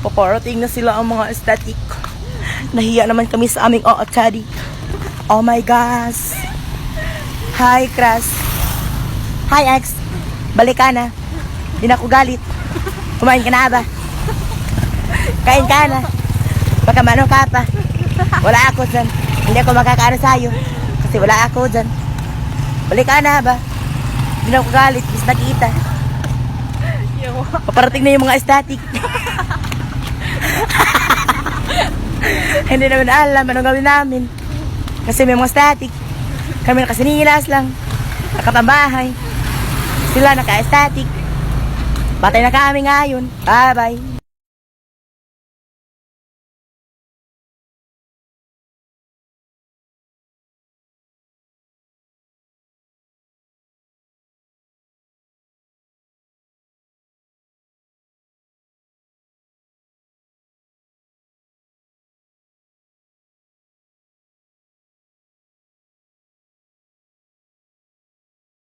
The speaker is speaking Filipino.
Paparating na sila ang mga aesthetic. Nahiya naman kami sa aming taddy. Oh my gosh. Hi, Crush. Hi, ex. Balik ka na. Di na ako galit. Kumain ka na ba? Kain ka na. Baka mano ka pa. Wala ako dyan. Hindi ako makakaano sa'yo. Kasi wala ako dyan. Balik ka na ba? Di na ako galit. Bis nakita. Paparating na yung mga aesthetic. Hindi naman alam anong gawin namin. Kasi may mga static. Kami nakasinilas lang. Nakatambahay. Sila naka-static. Batay na kami ngayon. Bye bye.